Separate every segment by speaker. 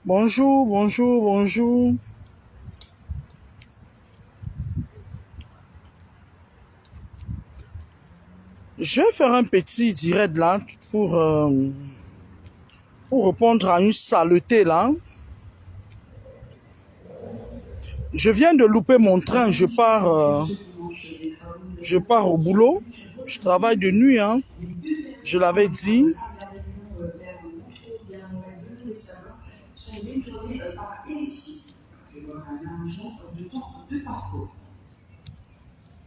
Speaker 1: Bonjour, bonjour, bonjour. Je vais faire un petit direct là pour répondre à une saleté là. Je viens de louper mon train, je pars au boulot. Je travaille de nuit, hein. Je l'avais dit.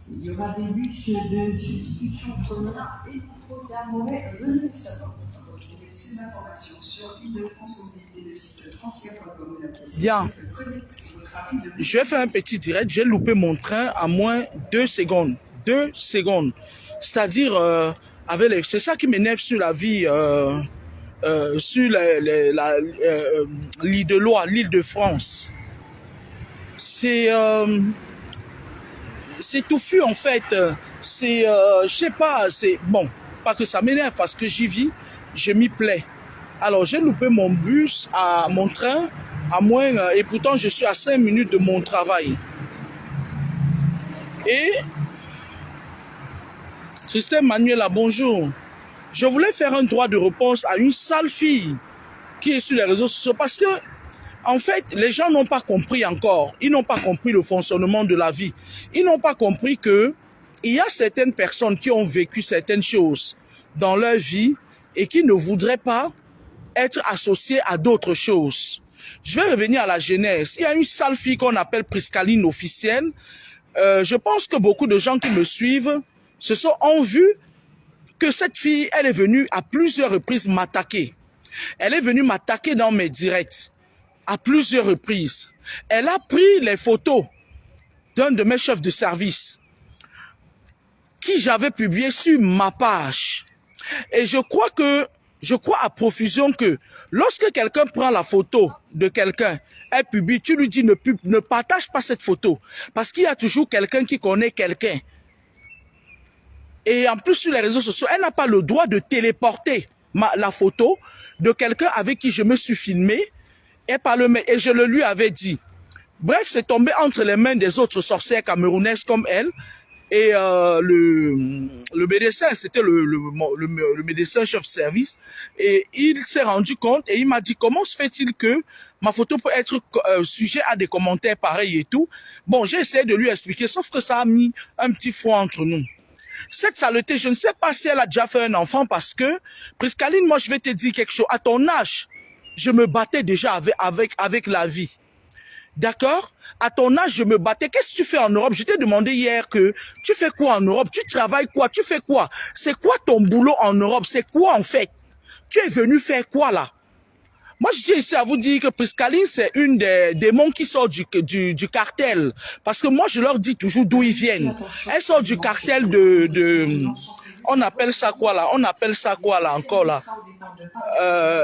Speaker 2: Il y aura des bus de substitution promenade et contrôle d'armement venus de savoir. Retrouvez ces informations sur Île-de-France Mobilité, le site transfert.com.
Speaker 1: Bien. Je vais faire un petit direct. J'ai loupé mon train à moins 2 secondes. 2 secondes. C'est-à-dire, c'est ça qui m'énerve sur la vie, sur l'île de Loire, l'île de France. C'est touffu en fait, je sais pas, c'est bon, pas que ça m'énerve parce que j'y vis, je m'y plais. Alors j'ai loupé mon bus, mon train, à moins, et pourtant je suis à 5 minutes de mon travail. Et Christelle Manuela, bonjour. Je voulais faire un droit de réponse à une sale fille qui est sur les réseaux sociaux parce que en fait, les gens n'ont pas compris encore. Ils n'ont pas compris le fonctionnement de la vie. Ils n'ont pas compris que il y a certaines personnes qui ont vécu certaines choses dans leur vie et qui ne voudraient pas être associées à d'autres choses. Je vais revenir à la genèse. Il y a une sale fille qu'on appelle Priscaline officielle. Je pense que beaucoup de gens qui me suivent ont vu que cette fille, elle est venue à plusieurs reprises m'attaquer. Elle est venue m'attaquer dans mes directs. À plusieurs reprises. Elle a pris les photos d'un de mes chefs de service qui j'avais publié sur ma page. Et je crois à profusion que lorsque quelqu'un prend la photo de quelqu'un, elle publie, tu lui dis ne partage pas cette photo. Parce qu'il y a toujours quelqu'un qui connaît quelqu'un. Et en plus sur les réseaux sociaux, elle n'a pas le droit de téléporter la photo de quelqu'un avec qui je me suis filmé. Et je le lui avais dit. Bref, c'est tombé entre les mains des autres sorcières camerounaises comme elle. Et le médecin, c'était le médecin chef de service. Et il s'est rendu compte et il m'a dit, comment se fait-il que ma photo peut être sujet à des commentaires pareils et tout. Bon, j'ai essayé de lui expliquer, sauf que ça a mis un petit froid entre nous. Cette saleté, je ne sais pas si elle a déjà fait un enfant parce que, Priscaline, moi je vais te dire quelque chose. À ton âge, je me battais déjà avec la vie. D'accord? À ton âge, je me battais. Qu'est-ce que tu fais en Europe? Je t'ai demandé hier que tu fais quoi en Europe? Tu travailles quoi? Tu fais quoi? C'est quoi ton boulot en Europe? C'est quoi en fait? Tu es venu faire quoi là? Moi, je tiens ici à vous dire que Priscaline, c'est une des démons qui sort du cartel. Parce que moi, je leur dis toujours d'où ils viennent. Elle sort du cartel on appelle ça quoi là? On appelle ça quoi là encore là?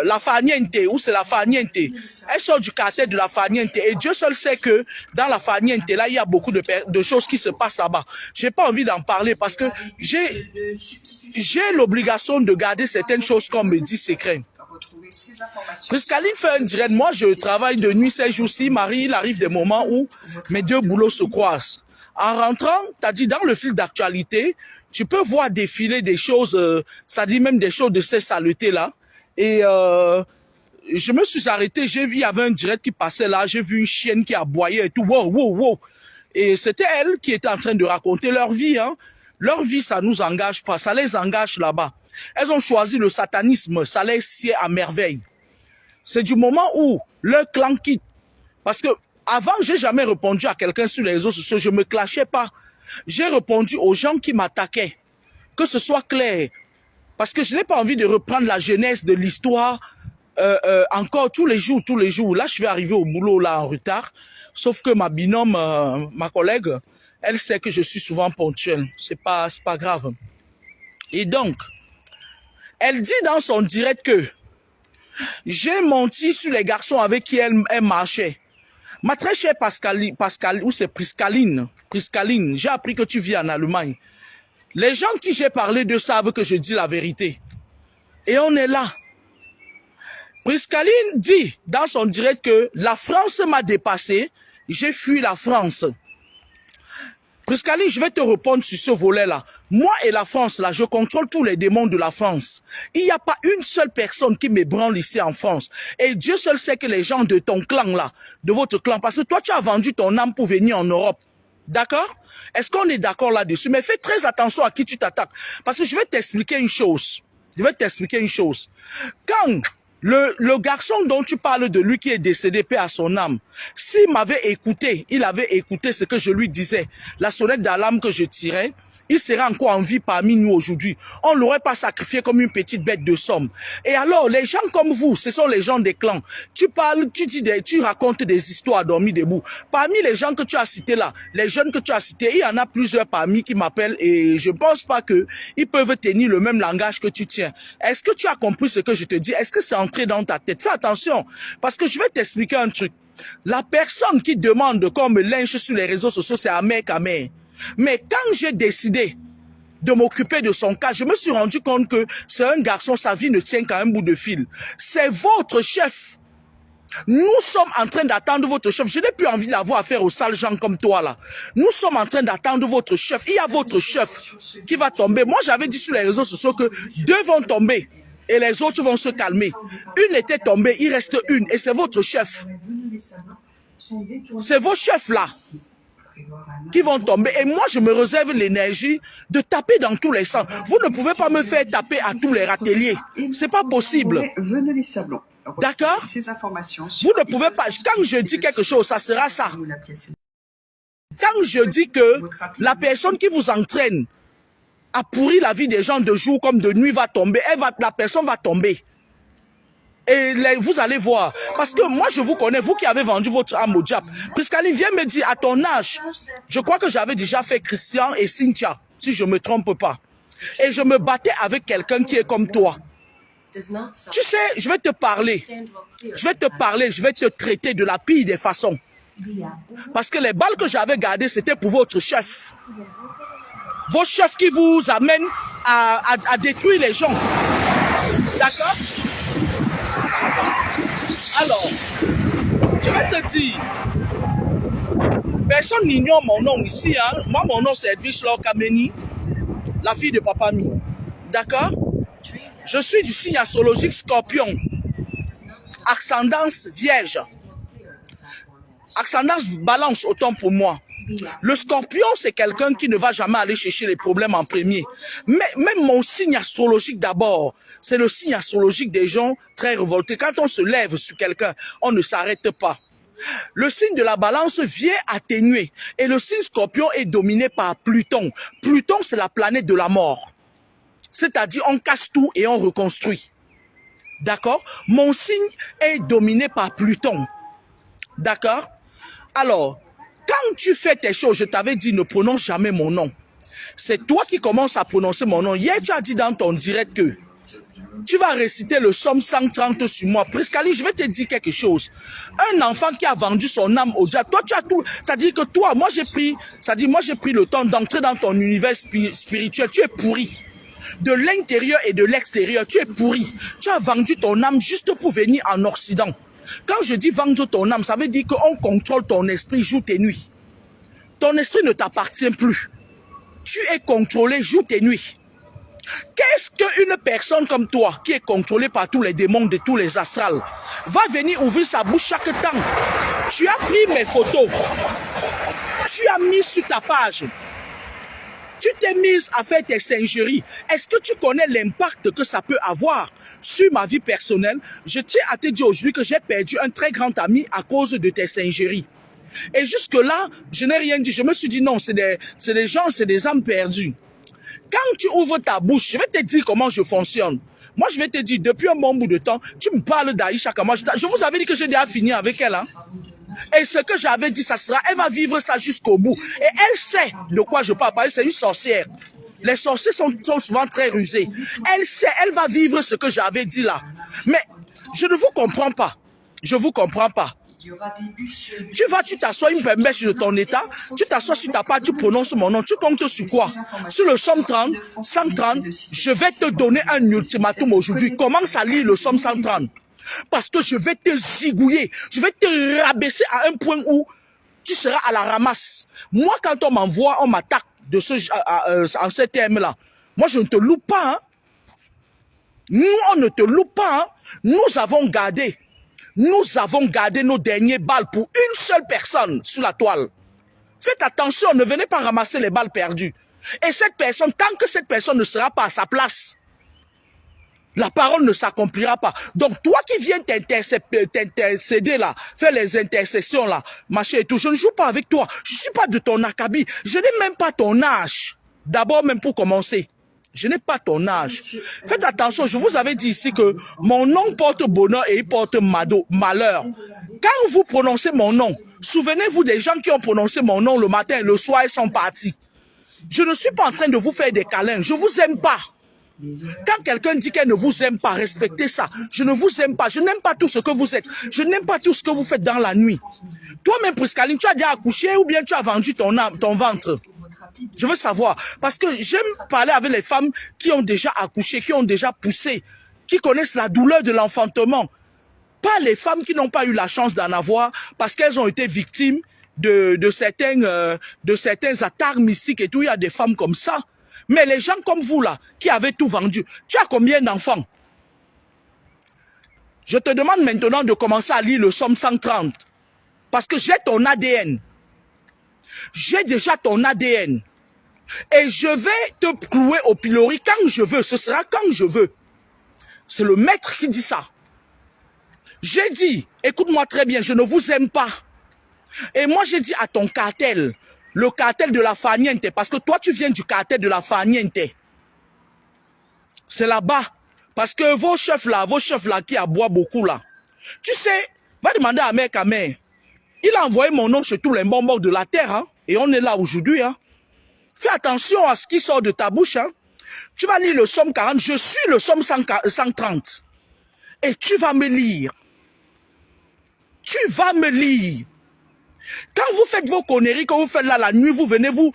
Speaker 1: La Farniente, ou c'est la Farniente. Elle sort du cartel de la Farniente. Et Dieu seul sait que dans la Farniente, là, il y a beaucoup de choses qui se passent là-bas. J'ai pas envie d'en parler parce que j'ai l'obligation de garder certaines choses qu'on me dit secret. Priscaline fait un direct. Moi, je travaille de nuit ces jours-ci. Marie, il arrive des moments où mes deux boulots se croisent. En rentrant, t'as dit dans le fil d'actualité, tu peux voir défiler des choses, ça dit même des choses de ces saletés-là. Et je me suis arrêté, j'ai vu, il y avait un direct qui passait là, j'ai vu une chienne qui aboyait et tout, wow, wow, wow. Et c'était elle qui était en train de raconter leur vie, hein. Leur vie, ça nous engage pas, ça les engage là-bas. Elles ont choisi le satanisme, ça les sied à merveille. C'est du moment où leur clan quitte. Parce que avant, j'ai jamais répondu à quelqu'un sur les réseaux sociaux, je me clashais pas. J'ai répondu aux gens qui m'attaquaient. Que ce soit clair. Parce que je n'ai pas envie de reprendre la jeunesse de l'histoire encore tous les jours. Là, je vais arriver au boulot là en retard. Sauf que ma binôme, ma collègue, elle sait que je suis souvent ponctuel. C'est pas grave. Et donc, elle dit dans son direct que j'ai menti sur les garçons avec qui elle marchait. Ma très chère Pascaline, ou c'est Priscaline, j'ai appris que tu vis en Allemagne. Les gens qui j'ai parlé de savent que je dis la vérité. Et on est là. Priscaline dit dans son direct que la France m'a dépassé, j'ai fui la France. Priscaline, je vais te répondre sur ce volet-là. Moi et la France, là, je contrôle tous les démons de la France. Il n'y a pas une seule personne qui m'ébranle ici en France. Et Dieu seul sait que les gens de ton clan, là, de votre clan, parce que toi, tu as vendu ton âme pour venir en Europe. D'accord? Est-ce qu'on est d'accord là-dessus? Mais fais très attention à qui tu t'attaques. Parce que je vais t'expliquer une chose. Quand le garçon dont tu parles de lui qui est décédé, paix à son âme, s'il m'avait écouté, il avait écouté ce que je lui disais, la sonnette d'alarme que je tirais, il serait encore en vie parmi nous aujourd'hui. On ne l'aurait pas sacrifié comme une petite bête de somme. Et alors, les gens comme vous, ce sont les gens des clans. Tu parles, tu racontes des histoires dormies debout. Parmi les gens que tu as cités là, les jeunes que tu as cités, il y en a plusieurs parmi qui m'appellent et je ne pense pas qu'ils peuvent tenir le même langage que tu tiens. Est-ce que tu as compris ce que je te dis? Est-ce que c'est entré dans ta tête? Fais attention, parce que je vais t'expliquer un truc. La personne qui demande qu'on me lynche sur les réseaux sociaux, c'est Ahmed Kamer. Mais quand j'ai décidé de m'occuper de son cas, je me suis rendu compte que c'est un garçon, sa vie ne tient qu'à un bout de fil. C'est votre chef. Nous sommes en train d'attendre votre chef. Je n'ai plus envie d'avoir affaire aux sales gens comme toi là. Nous sommes en train d'attendre votre chef. Il y a votre chef qui va tomber. Moi, j'avais dit sur les réseaux sociaux que 2 vont tomber et les autres vont se calmer. Une était tombée, il reste une et c'est votre chef. C'est vos chefs là qui vont tomber. Et moi, je me réserve l'énergie de taper dans tous les sens. Vous ne pouvez pas me faire taper à tous les râteliers. C'est pas possible. D'accord? Vous ne pouvez pas. Quand je dis quelque chose, ça sera ça. Quand je dis que la personne qui vous entraîne à pourrir la vie des gens de jour comme de nuit va tomber, la personne va tomber. Et vous allez voir. Parce que moi, je vous connais, vous qui avez vendu votre âme au diable. Priscaline, viens me dire, à ton âge, je crois que j'avais déjà fait Christian et Cynthia, si je ne me trompe pas. Et je me battais avec quelqu'un qui est comme toi. Tu sais, je vais te parler, je vais te traiter de la pire des façons. Parce que les balles que j'avais gardées, c'était pour votre chef. Vos chefs qui vous amènent à détruire les gens. D'accord? Alors, je vais te dire, personne n'ignore mon nom ici. Hein. Moi, mon nom, c'est Edwige Laure Kameni, la fille de Papa Mi. D'accord? Je suis du signe astrologique Scorpion. Ascendance Vierge. Ascendance Balance, autant pour moi. Le Scorpion, c'est quelqu'un qui ne va jamais aller chercher les problèmes en premier. Mais même mon signe astrologique d'abord, c'est le signe astrologique des gens très révoltés. Quand on se lève sur quelqu'un, on ne s'arrête pas. Le signe de la Balance vient atténuer. Et le signe Scorpion est dominé par Pluton. Pluton, c'est la planète de la mort. C'est-à-dire, on casse tout et on reconstruit. D'accord? Mon signe est dominé par Pluton. D'accord? Alors, quand tu fais tes choses, je t'avais dit, ne prononce jamais mon nom. C'est toi qui commences à prononcer mon nom. Hier, tu as dit dans ton direct que tu vas réciter le psaume 130 sur moi. Priscaline, je vais te dire quelque chose. Un enfant qui a vendu son âme au diable, toi, tu as tout. C'est-à-dire que toi, moi, j'ai pris le temps d'entrer dans ton univers spirituel. Tu es pourri. De l'intérieur et de l'extérieur, tu es pourri. Tu as vendu ton âme juste pour venir en Occident. Quand je dis vendre ton âme, ça veut dire qu'on contrôle ton esprit jour et nuit. Ton esprit ne t'appartient plus. Tu es contrôlé jour et nuit. Qu'est-ce qu'une personne comme toi, qui est contrôlée par tous les démons de tous les astrales, va venir ouvrir sa bouche chaque temps? Tu as pris mes photos, tu as mis sur ta page, tu t'es mise à faire tes singeries. Est-ce que tu connais l'impact que ça peut avoir sur ma vie personnelle? Je tiens à te dire aujourd'hui que j'ai perdu un très grand ami à cause de tes singeries. Et jusque-là, je n'ai rien dit. Je me suis dit non, c'est des gens, c'est des âmes perdues. Quand tu ouvres ta bouche, je vais te dire comment je fonctionne. Moi, je vais te dire, depuis un bon bout de temps, tu me parles d'Aïcha Kamwa. Je vous avais dit que j'ai déjà fini avec elle. Hein? Et ce que j'avais dit, ça sera, elle va vivre ça jusqu'au bout. Et elle sait de quoi je parle. C'est une sorcière. Les sorciers sont souvent très rusés. Elle sait, elle va vivre ce que j'avais dit là. Mais je ne vous comprends pas. Je ne vous comprends pas. Tu t'assois une pembèche de ton état, tu t'assois sur ta page, tu prononces mon nom, tu comptes sur quoi? Sur le Somme 30, 130, je vais te donner un ultimatum aujourd'hui. Commence à lire le Somme 130. Parce que je vais te zigouiller, je vais te rabaisser à un point où tu seras à la ramasse. Moi, quand on m'envoie, on m'attaque en ces termes-là, moi, je ne te loupe pas. Hein. Nous, on ne te loupe pas. Hein. Nous avons gardé nos derniers balles pour une seule personne sur la toile. Faites attention, ne venez pas ramasser les balles perdues. Et cette personne, tant que cette personne ne sera pas à sa place, la parole ne s'accomplira pas. Donc, toi qui viens t'intercéder là, faire les intercessions là, machin et tout, je ne joue pas avec toi. Je ne suis pas de ton acabit. Je n'ai même pas ton âge. D'abord, même pour commencer. Je n'ai pas ton âge. Faites attention, je vous avais dit ici que mon nom porte bonheur et il porte malheur. Quand vous prononcez mon nom, souvenez-vous des gens qui ont prononcé mon nom le matin et le soir, ils sont partis. Je ne suis pas en train de vous faire des câlins. Je ne vous aime pas. Quand quelqu'un dit qu'elle ne vous aime pas, respectez ça. Je ne vous aime pas. Je n'aime pas tout ce que vous êtes. Je n'aime pas tout ce que vous faites dans la nuit. Toi-même, Priscaline, tu as déjà accouché ou bien tu as vendu ton ventre? Je veux savoir, parce que j'aime parler avec les femmes qui ont déjà accouché, qui ont déjà poussé, qui connaissent la douleur de l'enfantement. Pas les femmes qui n'ont pas eu la chance d'en avoir parce qu'elles ont été victimes de certains attaques mystiques et tout. Il y a des femmes comme ça. Mais les gens comme vous là, qui avez tout vendu, tu as combien d'enfants? Je te demande maintenant de commencer à lire le Somme 130. Parce que j'ai ton ADN. J'ai déjà ton ADN. Et je vais te clouer au pilori quand je veux. Ce sera quand je veux. C'est le maître qui dit ça. J'ai dit, écoute-moi très bien, je ne vous aime pas. Et moi j'ai dit à ton cartel, le cartel de la Farniente, parce que toi tu viens du cartel de la Farniente. C'est là-bas. Parce que vos chefs là qui aboient beaucoup là. Tu sais, va demander à Mère Kamé. Il a envoyé mon nom chez tous les bonbons de la terre. Hein, et on est là aujourd'hui. Hein. Fais attention à ce qui sort de ta bouche. Hein. Tu vas lire le Somme 40. Je suis le Somme 130. Et tu vas me lire. Tu vas me lire. Quand vous faites vos conneries, que vous faites là la nuit, vous venez vous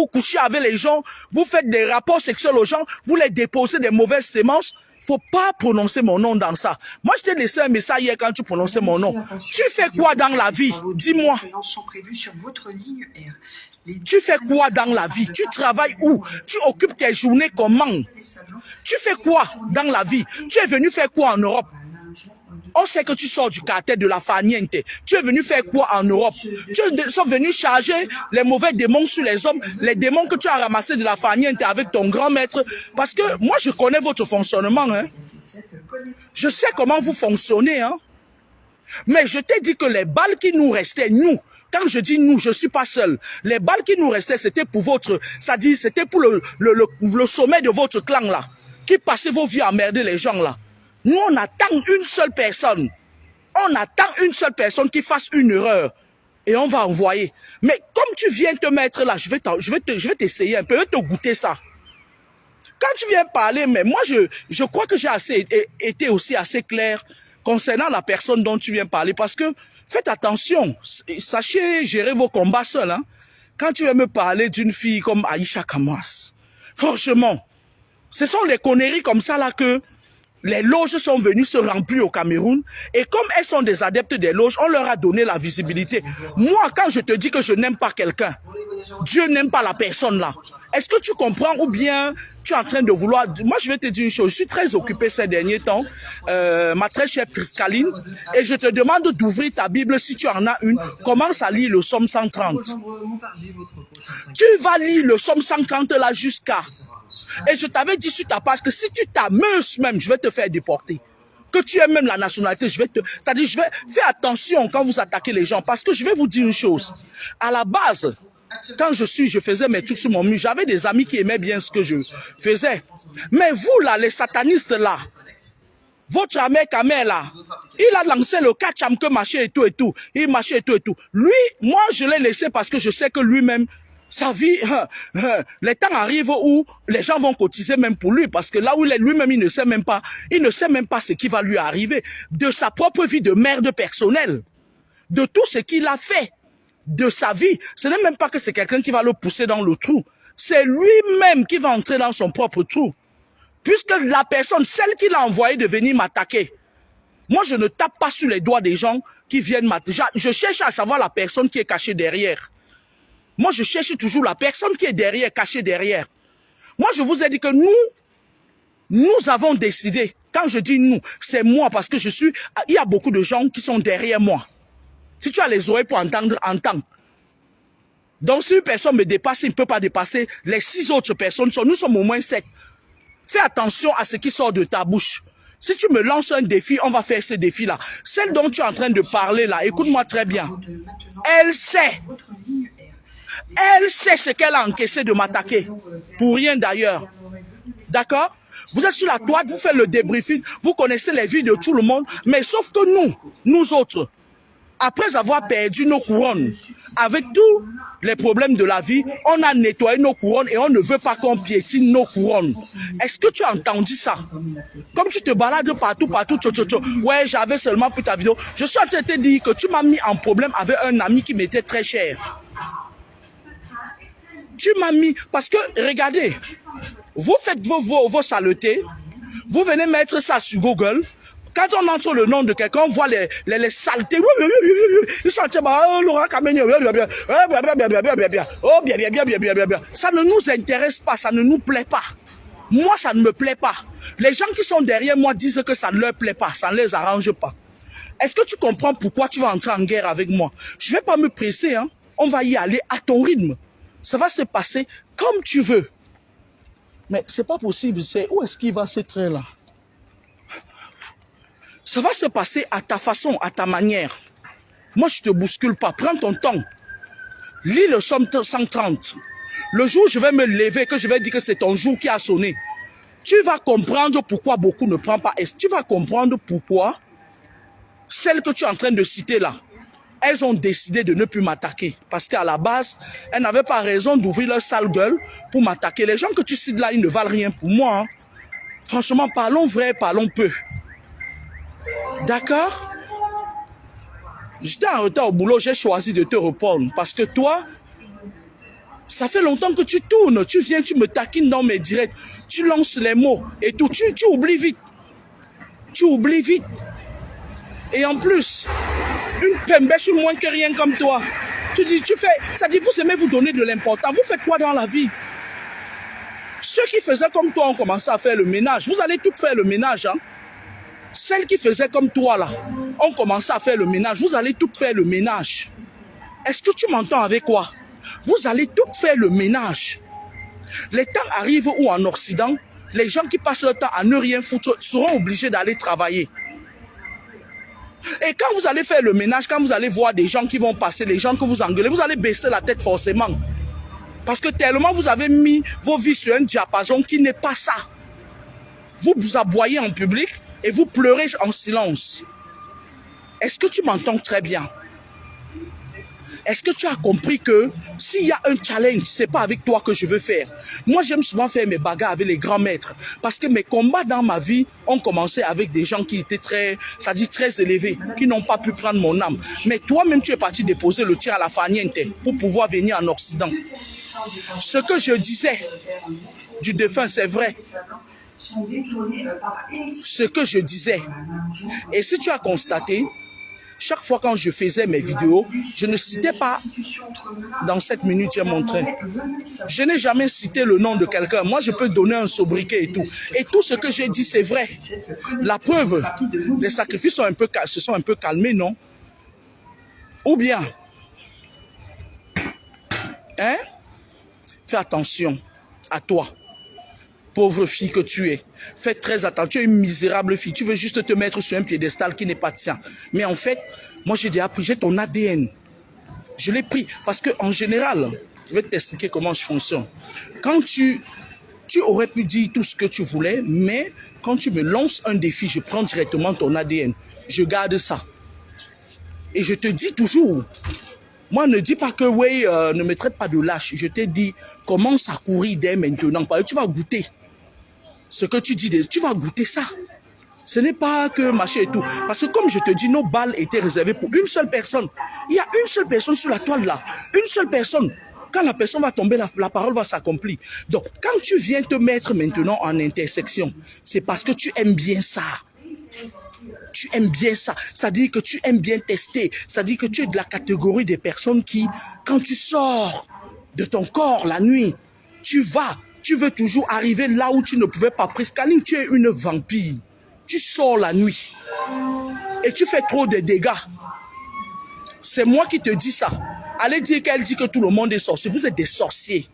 Speaker 1: couchez avec les gens, vous faites des rapports sexuels aux gens, vous les déposez des mauvaises semences. Faut pas prononcer mon nom dans ça. Moi, je t'ai laissé un message hier quand tu prononçais mon nom. Tu fais quoi dans la vie? Dis-moi. Tu fais quoi dans la vie? Tu travailles où? Tu occupes tes journées comment? Tu fais quoi dans la vie? Tu es venu faire quoi en Europe? On sait que tu sors du cartel de la Farniente. Tu es venu faire quoi en Europe? Tu es venu charger les mauvais démons sur les hommes, les démons que tu as ramassés de la Farniente avec ton grand maître. Parce que moi, je connais votre fonctionnement. Hein. Je sais comment vous fonctionnez. Hein. Mais je t'ai dit que les balles qui nous restaient, nous, quand je dis nous, je ne suis pas seul. Les balles qui nous restaient, c'était pour votre... C'est-à-dire, c'était pour le sommet de votre clan, là. Qui passait vos vies à emmerder les gens, là. Nous, on attend une seule personne. On attend une seule personne qui fasse une erreur. Et on va envoyer. Mais comme tu viens te mettre là, je vais t'essayer un peu, je vais te goûter ça. Quand tu viens parler, mais moi, je crois que j'ai été aussi assez clair concernant la personne dont tu viens parler. Parce que, faites attention. Sachez gérer vos combats seuls. Hein. Quand tu viens me parler d'une fille comme Aïcha Kamwa, franchement, ce sont les conneries comme ça là que... Les loges sont venues se remplir au Cameroun et comme elles sont des adeptes des loges, on leur a donné la visibilité. Moi, quand je te dis que je n'aime pas quelqu'un, Dieu n'aime pas la personne là. Est-ce que tu comprends ou bien tu es en train de vouloir... Moi, je vais te dire une chose. Je suis très occupé ces derniers temps, ma très chère Priscaline, et je te demande d'ouvrir ta Bible si tu en as une. Commence à lire le Psaume 130. Tu vas lire le Psaume 130 là jusqu'à... Et je t'avais dit sur ta page que si tu t'amuses même, je vais te faire déporter. Que tu aies même la nationalité, je vais te... C'est-à-dire, je vais faire attention quand vous attaquez les gens. Parce que je vais vous dire une chose. À la base, quand je faisais mes trucs sur mon mur, j'avais des amis qui aimaient bien ce que je faisais. Mais vous là, les satanistes là, votre ami Kamel là, il a lancé le catcham que marchait et tout et tout. Il marchait et tout et tout. Lui, moi, je l'ai laissé parce que je sais que lui-même, sa vie, les temps arrivent où les gens vont cotiser même pour lui parce que là où il est lui-même, il ne sait même pas ce qui va lui arriver de sa propre vie de merde personnelle, de tout ce qu'il a fait, de sa vie. Ce n'est même pas que c'est quelqu'un qui va le pousser dans le trou. C'est lui-même qui va entrer dans son propre trou. Puisque la personne, celle qui l'a envoyé de venir m'attaquer, moi je ne tape pas sur les doigts des gens qui viennent m'attaquer. Je cherche à savoir la personne qui est cachée derrière. Moi, je cherche toujours la personne qui est derrière, cachée derrière. Moi, je vous ai dit que nous avons décidé. Quand je dis nous, c'est moi parce que il y a beaucoup de gens qui sont derrière moi. Si tu as les oreilles pour entendre, entends. Donc, si une personne me dépasse, il ne peut pas dépasser les 6 autres personnes. Nous sommes au moins 7. Fais attention à ce qui sort de ta bouche. Si tu me lances un défi, on va faire ce défi-là. Celle dont tu es en train de parler là, écoute-moi très bien. Elle sait. Elle sait ce qu'elle a encaissé de m'attaquer. Pour rien d'ailleurs. D'accord? Vous êtes sur la toile, vous faites le débriefing, vous connaissez les vies de tout le monde, mais sauf que nous autres, après avoir perdu nos couronnes, avec tous les problèmes de la vie, on a nettoyé nos couronnes et on ne veut pas qu'on piétine nos couronnes. Est-ce que tu as entendu ça? Comme tu te balades partout, ouais, j'avais seulement pris ta vidéo. Je suis en train de te dire que tu m'as mis en problème avec un ami qui m'était très cher. Tu m'as mis, parce que, regardez, vous faites vos saletés, vous venez mettre ça sur Google, quand on entre le nom de quelqu'un, on voit les saletés, ils sont oh, Laurent Kamenyo, oh, bien, ça ne nous intéresse pas, ça ne nous plaît pas. Moi, ça ne me plaît pas. Les gens qui sont derrière moi disent que ça ne leur plaît pas, ça ne les arrange pas. Est-ce que tu comprends pourquoi tu vas entrer en guerre avec moi? Je ne vais pas me presser, hein. On va y aller à ton rythme. Ça va se passer comme tu veux. Mais c'est pas possible. Où est-ce qu'il va ce train-là? Ça va se passer à ta façon, à ta manière. Moi, je te bouscule pas. Prends ton temps. Lis le Psaume 130. Le jour où je vais me lever, que je vais dire que c'est ton jour qui a sonné, tu vas comprendre pourquoi beaucoup ne prennent pas. Et tu vas comprendre pourquoi celles que tu es en train de citer là, elles ont décidé de ne plus m'attaquer. Parce qu'à la base, elles n'avaient pas raison d'ouvrir leur sale gueule pour m'attaquer. Les gens que tu cites là, ils ne valent rien pour moi. Hein. Franchement, parlons vrai, parlons peu. D'accord? J'étais en retard au boulot, j'ai choisi de te répondre. Parce que toi, ça fait longtemps que tu tournes. Tu viens, tu me taquines dans mes directs. Tu lances les mots et tout. Tu oublies vite. Tu oublies vite. Et en plus, une pembèche moins que rien comme toi. Tu dis, ça dit, vous aimez vous donner de l'importance. Vous faites quoi dans la vie? Ceux qui faisaient comme toi ont commencé à faire le ménage. Vous allez toutes faire le ménage, hein? Celles qui faisaient comme toi, là, ont commencé à faire le ménage. Vous allez toutes faire le ménage. Est-ce que tu m'entends avec quoi? Vous allez toutes faire le ménage. Les temps arrivent où en Occident, les gens qui passent leur temps à ne rien foutre seront obligés d'aller travailler. Et quand vous allez faire le ménage, quand vous allez voir des gens qui vont passer, les gens que vous engueulez, vous allez baisser la tête forcément. Parce que tellement vous avez mis vos vies sur un diapason qui n'est pas ça. Vous vous aboyez en public et vous pleurez en silence. Est-ce que tu m'entends très bien? Est-ce que tu as compris que s'il y a un challenge, ce n'est pas avec toi que je veux faire? Moi, j'aime souvent faire mes bagarres avec les grands maîtres. Parce que mes combats dans ma vie ont commencé avec des gens qui étaient très élevés, qui n'ont pas pu prendre mon âme. Mais toi-même, tu es parti déposer le tir à la Faniente pour pouvoir venir en Occident. Ce que je disais du défunt, c'est vrai. Ce que je disais. Et si tu as constaté, chaque fois quand je faisais mes vidéos, je ne citais pas dans 7 minutes, j'ai montré. Je n'ai jamais cité le nom de quelqu'un. Moi, je peux donner un sobriquet et tout. Et tout ce que j'ai dit, c'est vrai. La preuve, les sacrifices se sont un peu calmés, non? Ou bien, hein? Fais attention à toi. Pauvre fille que tu es. Fais très attention. Tu es une misérable fille. Tu veux juste te mettre sur un piédestal qui n'est pas tien. Mais en fait, moi j'ai déjà pris, j'ai ton ADN. Je l'ai pris parce qu'en général, je vais t'expliquer comment je fonctionne. Quand tu aurais pu dire tout ce que tu voulais, mais quand tu me lances un défi, je prends directement ton ADN. Je garde ça. Et je te dis toujours, moi ne dis pas que oui, ne me traite pas de lâche. Je t'ai dit, commence à courir dès maintenant. Parce que tu vas goûter. Ce que tu dis, tu vas goûter ça. Ce n'est pas que machin et tout. Parce que comme je te dis, nos balles étaient réservées pour une seule personne. Il y a une seule personne sur la toile là. Une seule personne. Quand la personne va tomber, la parole va s'accomplir. Donc, quand tu viens te mettre maintenant en intersection, c'est parce que tu aimes bien ça. Tu aimes bien ça. Ça dit que tu aimes bien tester. Ça dit que tu es de la catégorie des personnes qui, quand tu sors de ton corps la nuit, tu veux toujours arriver là où tu ne pouvais pas. Priscaline, tu es une vampire. Tu sors la nuit et tu fais trop de dégâts. C'est moi qui te dis ça. Allez dire qu'elle dit que tout le monde est sorcier. Vous êtes des sorciers.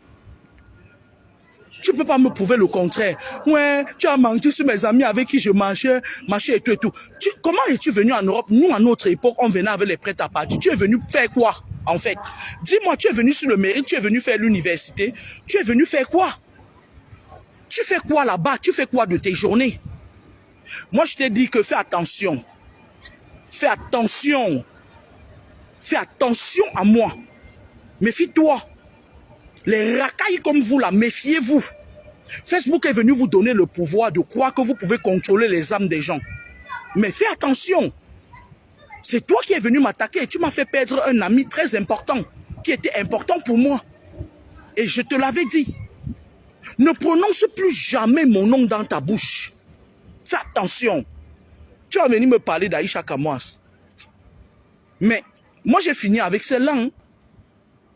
Speaker 1: Tu ne peux pas me prouver le contraire. Ouais, tu as menti sur mes amis avec qui je marchais et tout et tout. Comment es-tu venu en Europe? Nous, à notre époque, on venait avec les prêts à partir. Tu es venu faire quoi, en fait? Dis-moi, tu es venu sur le mérite, tu es venu faire l'université. Tu es venu faire quoi? Tu fais quoi là-bas? Tu fais quoi de tes journées? Moi, je t'ai dit que fais attention. Fais attention. Fais attention à moi. Méfie-toi. Les racailles comme vous là, méfiez-vous. Facebook est venu vous donner le pouvoir de croire que vous pouvez contrôler les âmes des gens. Mais fais attention. C'est toi qui es venu m'attaquer et tu m'as fait perdre un ami très important, qui était important pour moi. Et je te l'avais dit. Ne prononce plus jamais mon nom dans ta bouche. Fais attention. Tu vas venir me parler d'Aïcha Kamwas. Mais moi, j'ai fini avec celle-là. Hein.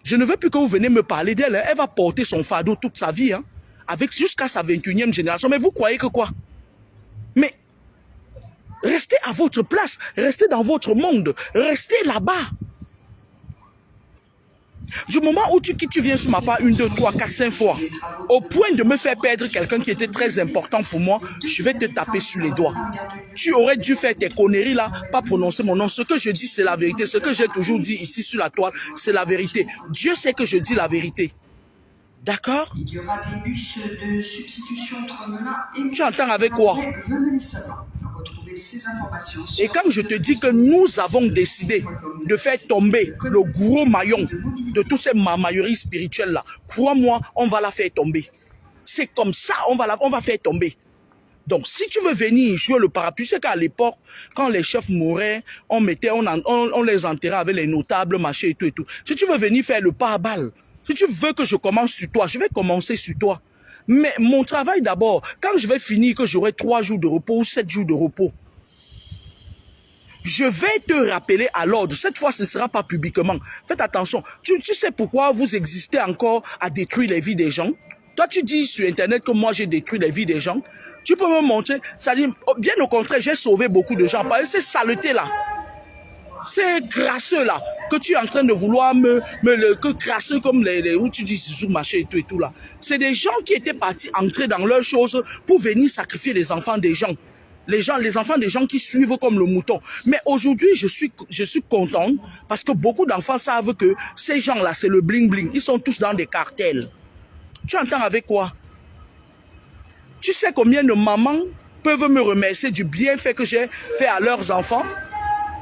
Speaker 1: Je ne veux plus que vous venez me parler d'elle. Hein. Elle va porter son fardeau toute sa vie. Hein, jusqu'à sa 21e génération. Mais vous croyez que quoi? Mais restez à votre place. Restez dans votre monde. Restez là-bas. Du moment où tu viens sur ma part 1, 2, 3, 4, 5 fois, au point de me faire perdre quelqu'un qui était très important pour moi, je vais te taper sur les doigts. Tu aurais dû faire tes conneries là, pas prononcer mon nom. Ce que je dis, c'est la vérité. Ce que j'ai toujours dit ici sur la toile, c'est la vérité. Dieu sait que je dis la vérité. D'accord?
Speaker 2: Il y aura des bus de substitution entre Melun et...
Speaker 1: Tu entends avec quoi?
Speaker 2: Venez savoir. Retrouver ces informations sur...
Speaker 1: Et quand je te dis que nous avons décidé de faire tomber le gros maillon de tous ces mamailleries spirituelles là, crois-moi, on va la faire tomber. C'est comme ça, on va faire tomber. Donc, si tu veux venir jouer le parapluie, c'est qu'à l'époque, quand les chefs mouraient, on les enterrait avec les notables, machin et tout et tout. Si tu veux venir faire le pare-balles, si tu veux que je commence sur toi, je vais commencer sur toi. Mais mon travail d'abord, quand je vais finir, que j'aurai 3 jours de repos ou 7 jours de repos, je vais te rappeler à l'ordre. Cette fois, ce ne sera pas publiquement. Faites attention. Tu sais pourquoi vous existez encore à détruire les vies des gens? Toi, tu dis sur Internet que moi, j'ai détruit les vies des gens. Tu peux me montrer. Ça dit, bien au contraire, j'ai sauvé beaucoup de gens. Par ces saletés-là, ces crasseux-là, que tu es en train de vouloir que crasseux comme où tu dis Zizou, machin et tout là. C'est des gens qui étaient partis entrer dans leurs choses pour venir sacrifier les enfants des gens. Les enfants des gens qui suivent comme le mouton. Mais aujourd'hui, je suis content parce que beaucoup d'enfants savent que ces gens-là, c'est le bling-bling. Ils sont tous dans des cartels. Tu entends avec quoi? Tu sais combien de mamans peuvent me remercier du bienfait que j'ai fait à leurs enfants?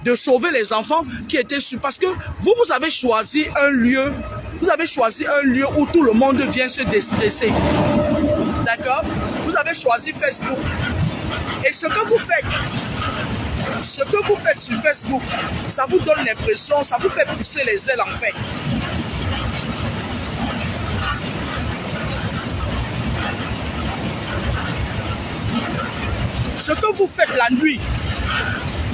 Speaker 1: De sauver les enfants qui étaient sur... Parce que vous avez choisi un lieu, où tout le monde vient se déstresser. D'accord? Vous avez choisi Facebook. Et ce que vous faites sur Facebook, ça vous donne l'impression, ça vous fait pousser les ailes en fait. Ce que vous faites la nuit,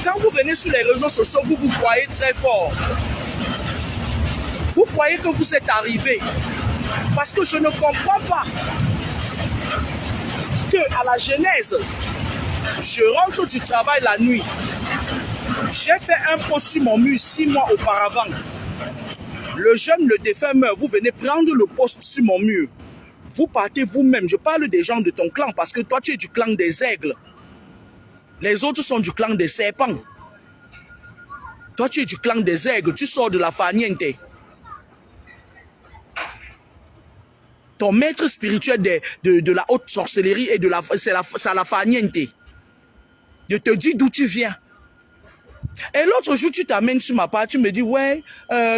Speaker 1: Quand vous venez sur les réseaux sociaux, vous vous croyez très fort. Vous croyez que vous êtes arrivé. Parce que je ne comprends pas que à la genèse, je rentre du travail la nuit. J'ai fait un post sur mon mur 6 mois auparavant. Le jeune, le défunt meurt. Vous venez prendre le poste sur mon mur. Vous partez vous-même. Je parle des gens de ton clan parce que toi, tu es du clan des aigles. Les autres sont du clan des serpents. Toi, tu es du clan des aigles. Tu sors de la Faniente. Ton maître spirituel de la haute sorcellerie et de la, c'est la Faniente. Je te dis d'où tu viens. Et l'autre jour, tu t'amènes sur ma part, tu me dis, ouais,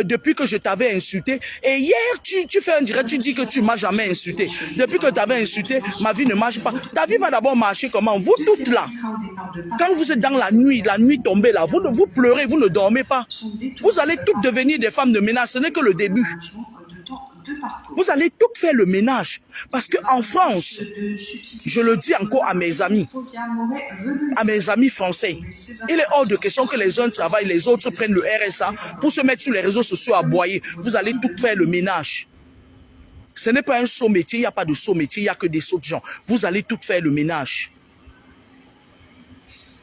Speaker 1: depuis que je t'avais insulté, et hier, tu fais un direct, tu dis que tu m'as jamais insulté. Depuis que tu avais insulté, ma vie ne marche pas. Ta vie va d'abord marcher comment? Vous toutes là, quand vous êtes dans la nuit tombée là, vous pleurez, vous ne dormez pas. Vous allez toutes devenir des femmes de ménage, ce n'est que le début. Vous allez toutes faire le ménage. Parce qu'en France, je le dis encore à mes amis français, il est hors de question que les uns travaillent, les autres prennent le RSA pour se mettre sur les réseaux sociaux à aboyer. Vous allez toutes faire le ménage. Ce n'est pas un saut métier, il n'y a pas de saut métier, il n'y a que des sauts de gens. Vous allez toutes faire le ménage.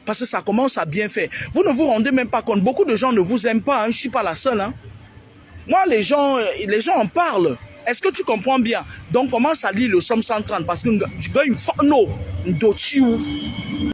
Speaker 1: Parce que ça commence à bien faire. Vous ne vous rendez même pas compte. Beaucoup de gens ne vous aiment pas, hein. Je ne suis pas la seule. Hein. Moi, les gens en parlent. Est-ce que tu comprends bien? Donc, commence à lire le Somme 130 parce que je gagne no,